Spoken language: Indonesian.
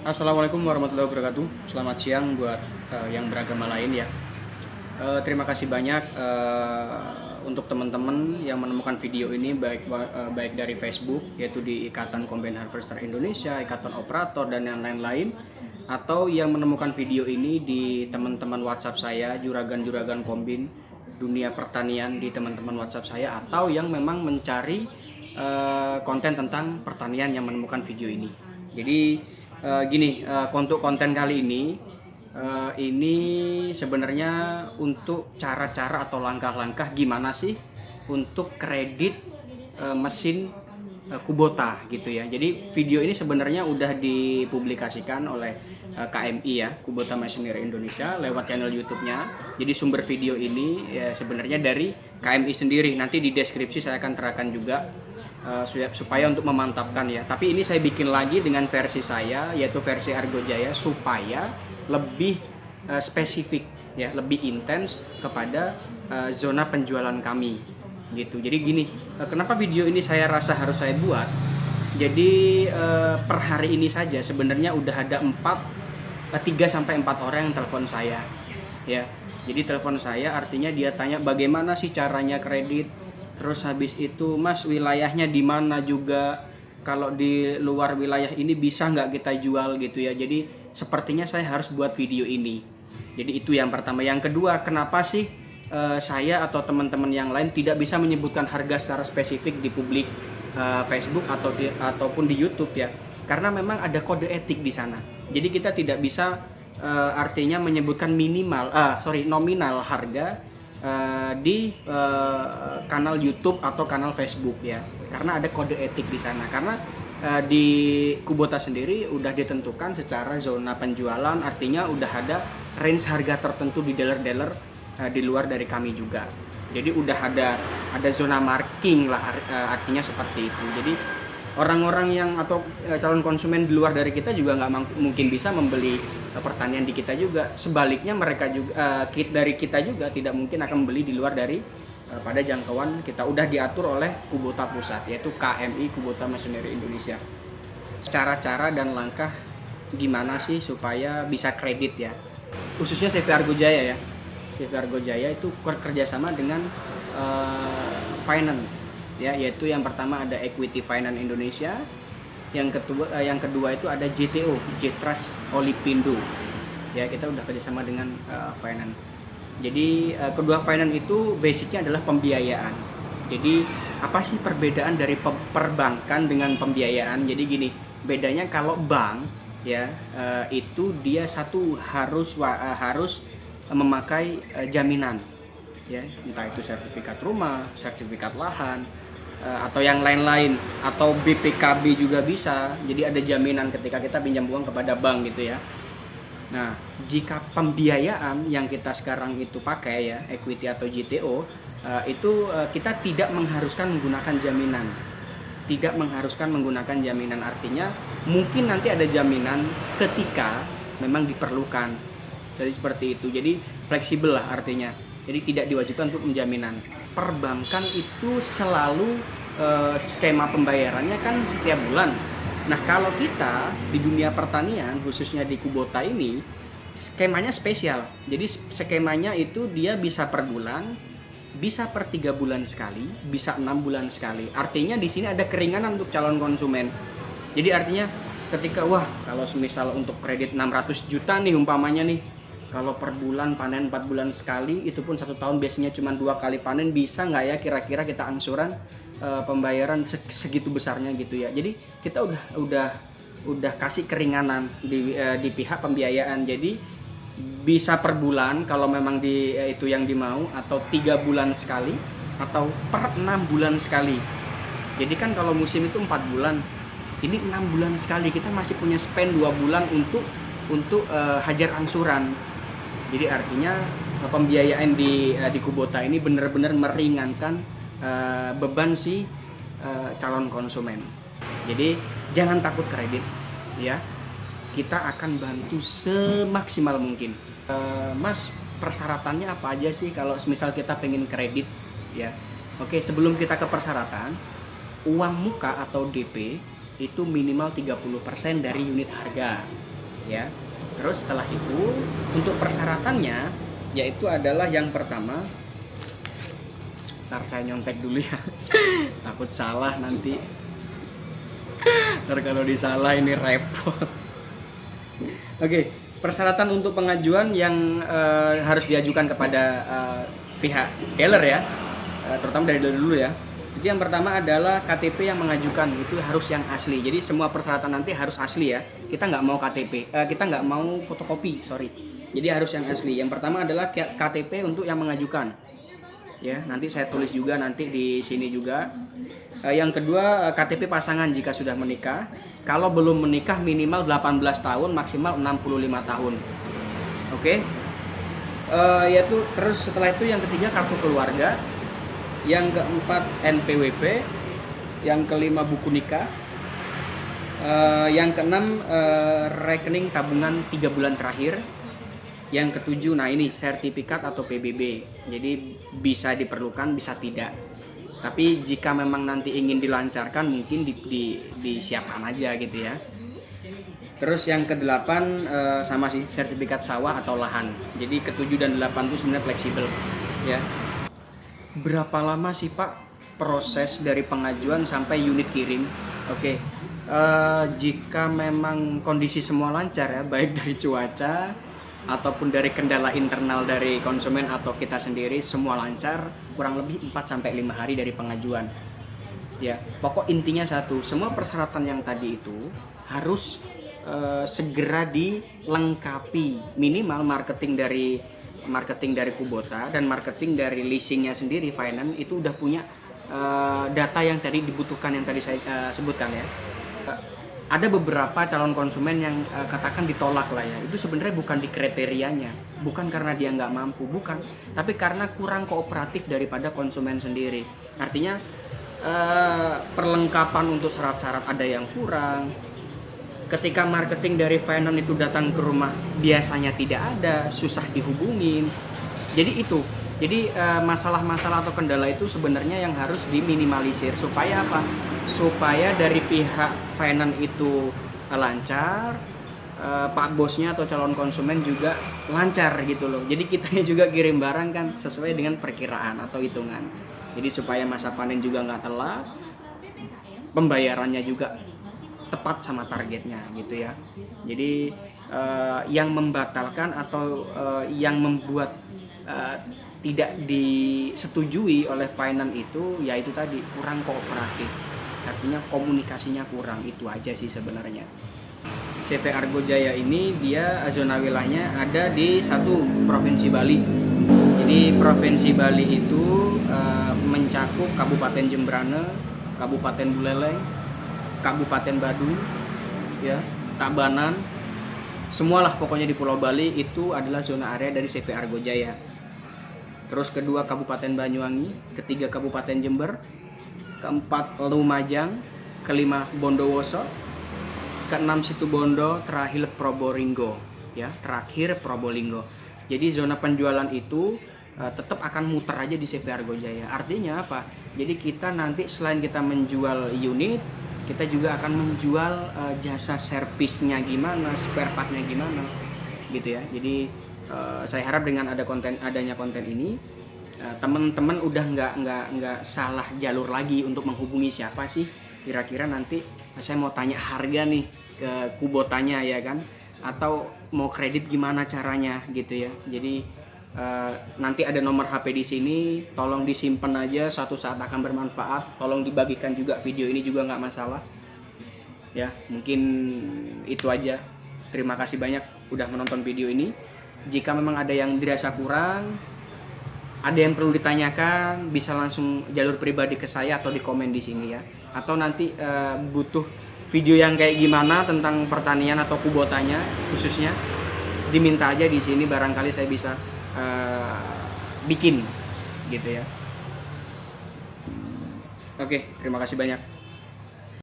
Assalamualaikum warahmatullahi wabarakatuh. Selamat siang buat yang beragama lain ya. Terima kasih banyak untuk teman-teman yang menemukan video ini baik dari Facebook yaitu di Ikatan Combine Harvester Indonesia, Ikatan Operator dan yang lain-lain, atau yang menemukan video ini di teman-teman WhatsApp saya, juragan-juragan kombin dunia pertanian di teman-teman WhatsApp saya, atau yang memang mencari konten tentang pertanian yang menemukan video ini. Jadi untuk konten kali ini sebenarnya untuk cara-cara atau langkah-langkah gimana sih untuk kredit mesin Kubota gitu ya. Jadi video ini sebenarnya udah dipublikasikan oleh KMI ya, Kubota Machinery Indonesia, lewat channel YouTube-nya. Jadi sumber video ini ya sebenarnya dari KMI sendiri. Nanti di deskripsi saya akan terakan juga supaya untuk memantapkan ya. Tapi ini saya bikin lagi dengan versi saya, yaitu versi Argo Jaya, supaya lebih spesifik ya, lebih intens kepada zona penjualan kami gitu. Jadi gini, kenapa video ini saya rasa harus saya buat? Jadi per hari ini saja sebenarnya udah ada 3 sampai 4 orang yang telepon saya ya. Jadi telepon saya artinya dia tanya bagaimana sih caranya kredit. Terus habis itu, Mas, wilayahnya di mana juga, kalau di luar wilayah ini bisa nggak kita jual gitu ya. Jadi sepertinya saya harus buat video ini. Jadi itu yang pertama. Yang kedua, kenapa sih saya atau teman-teman yang lain tidak bisa menyebutkan harga secara spesifik di publik Facebook ataupun di YouTube ya? Karena memang ada kode etik di sana. Jadi kita tidak bisa artinya menyebutkan nominal harga di kanal YouTube atau kanal Facebook ya, karena ada kode etik di sana. Karena di Kubota sendiri udah ditentukan secara zona penjualan, artinya udah ada range harga tertentu di dealer-dealer di luar dari kami juga. Jadi udah ada zona marking lah, artinya seperti itu. Jadi orang-orang yang atau calon konsumen di luar dari kita juga nggak mungkin bisa membeli pertanian di kita juga. Sebaliknya mereka juga dari kita juga tidak mungkin akan membeli di luar dari pada jangkauan kita. Udah diatur oleh Kubota Pusat, yaitu KMI, Kubota Machinery Indonesia. Cara-cara dan langkah gimana sih supaya bisa kredit ya, khususnya CV Argo Jaya ya. CV Argo Jaya itu kerjasama dengan finance ya, yaitu yang pertama ada Equity Finance Indonesia, yang kedua itu ada JTO, Jetras Olipindo ya. Kita udah kerjasama dengan finance. Jadi kedua finance itu basicnya adalah pembiayaan. Jadi apa sih perbedaan dari perbankan dengan pembiayaan? Jadi gini, bedanya kalau bank ya itu dia harus memakai jaminan ya, entah itu sertifikat rumah, sertifikat lahan, atau yang lain-lain, atau BPKB juga bisa. Jadi ada jaminan ketika kita pinjam uang kepada bank gitu ya. Nah, jika pembiayaan yang kita sekarang itu pakai ya, equity atau JTO, kita tidak mengharuskan menggunakan jaminan. Tidak mengharuskan menggunakan jaminan, artinya mungkin nanti ada jaminan ketika memang diperlukan. Jadi seperti itu. Jadi fleksibel lah artinya. Jadi tidak diwajibkan untuk menjaminan. Perbankan itu selalu skema pembayarannya kan setiap bulan. Nah, kalau kita di dunia pertanian, khususnya di Kubota ini, skemanya spesial. Jadi skemanya itu dia bisa per bulan, bisa per 3 bulan sekali, bisa 6 bulan sekali. Artinya di sini ada keringanan untuk calon konsumen. Jadi artinya ketika kalau semisal untuk kredit 600 juta nih umpamanya nih, kalau per bulan panen 4 bulan sekali, itu pun 1 tahun biasanya cuma 2 kali panen, bisa nggak ya kira-kira kita angsuran pembayaran segitu besarnya gitu ya. Jadi kita udah kasih keringanan di pihak pembiayaan. Jadi bisa per bulan kalau memang itu yang dimau, atau 3 bulan sekali, atau per 6 bulan sekali. Jadi kan kalau musim itu 4 bulan, ini 6 bulan sekali, kita masih punya spend 2 bulan untuk hajar angsuran. Jadi artinya pembiayaan di Kubota ini benar-benar meringankan beban si calon konsumen. Jadi jangan takut kredit ya. Kita akan bantu semaksimal mungkin. Mas, persyaratannya apa aja sih kalau misal kita pengen kredit ya? Oke, sebelum kita ke persyaratan, uang muka atau DP itu minimal 30% dari unit harga. ya. Terus setelah itu untuk persyaratannya yaitu adalah yang pertama, ntar saya nyontek dulu ya. Takut salah nanti. Ntar kalau disalah ini repot. Oke, persyaratan untuk pengajuan yang harus diajukan kepada pihak dealer ya, terutama dari dulu ya. Jadi yang pertama adalah KTP yang mengajukan itu harus yang asli. Jadi semua persyaratan nanti harus asli ya. Kita nggak mau KTP, kita nggak mau fotokopi, sorry. Jadi harus yang asli. Yang pertama adalah KTP untuk yang mengajukan. Ya, nanti saya tulis juga nanti di sini juga. Yang kedua KTP pasangan jika sudah menikah. Kalau belum menikah minimal 18 tahun, maksimal 65 tahun. Oke. Yaitu terus setelah itu yang ketiga kartu keluarga. Yang keempat NPWP, yang kelima buku nikah, yang keenam rekening tabungan 3 bulan terakhir, yang ketujuh nah ini sertifikat atau PBB. Jadi bisa diperlukan bisa tidak, tapi jika memang nanti ingin dilancarkan mungkin disiapkan aja gitu ya. Terus yang kedelapan sama sih sertifikat sawah atau lahan. Jadi ketujuh dan 8 itu sebenarnya fleksibel ya. Berapa lama sih Pak proses dari pengajuan sampai unit kirim? Oke, jika memang kondisi semua lancar ya, baik dari cuaca ataupun dari kendala internal dari konsumen atau kita sendiri semua lancar, kurang lebih 4-5 hari dari pengajuan. Ya, pokok intinya satu, semua persyaratan yang tadi itu harus segera dilengkapi, minimal marketing dari Kubota dan marketing dari leasingnya sendiri, finance itu udah punya data yang tadi dibutuhkan, yang tadi saya sebutkan ya. Ada beberapa calon konsumen yang katakan ditolak lah ya, itu sebenarnya bukan di kriterianya, bukan karena dia nggak mampu, bukan, tapi karena kurang kooperatif daripada konsumen sendiri. Artinya perlengkapan untuk syarat-syarat ada yang kurang. Ketika marketing dari finance itu datang ke rumah biasanya tidak ada, susah dihubungin. Jadi itu. Jadi masalah-masalah atau kendala itu sebenarnya yang harus diminimalisir supaya apa? Supaya dari pihak finance itu lancar, Pak bosnya atau calon konsumen juga lancar gitu loh. Jadi kita juga kirim barang kan sesuai dengan perkiraan atau hitungan. Jadi supaya masa panen juga nggak telat, pembayarannya juga tepat sama targetnya gitu ya. Jadi yang membatalkan atau yang membuat tidak disetujui oleh finance itu yaitu tadi kurang kooperatif, artinya komunikasinya kurang, itu aja sih sebenarnya. CV Argo Jaya ini dia zona wilayahnya ada di satu provinsi Bali. Jadi provinsi Bali itu mencakup Kabupaten Jembrana, Kabupaten Buleleng, Kabupaten Badung, ya, Tabanan, semualah pokoknya di Pulau Bali itu adalah zona area dari CV Argo Jaya. Terus kedua Kabupaten Banyuwangi, ketiga Kabupaten Jember, keempat Lumajang, kelima Bondowoso, keenam Situbondo, terakhir Probolinggo, ya, terakhir Probolinggo. Jadi zona penjualan itu tetap akan muter aja di CV Argo Jaya. Artinya apa? Jadi kita nanti selain kita menjual unit, kita juga akan menjual jasa servisnya gimana, spare partnya gimana, gitu ya. Jadi saya harap dengan adanya konten ini, teman-teman udah nggak salah jalur lagi untuk menghubungi siapa sih kira-kira nanti saya mau tanya harga nih ke Kubotanya ya kan, atau mau kredit gimana caranya gitu ya. Jadi nanti ada nomor HP di sini, tolong disimpan aja, suatu saat akan bermanfaat. Tolong dibagikan juga video ini juga nggak masalah. Ya, mungkin itu aja. Terima kasih banyak udah menonton video ini. Jika memang ada yang dirasa kurang, ada yang perlu ditanyakan, bisa langsung jalur pribadi ke saya atau di komen di sini ya. Atau nanti butuh video yang kayak gimana tentang pertanian atau Kubotanya khususnya, diminta aja di sini, barangkali saya bisa bikin gitu ya. Oke, terima kasih banyak.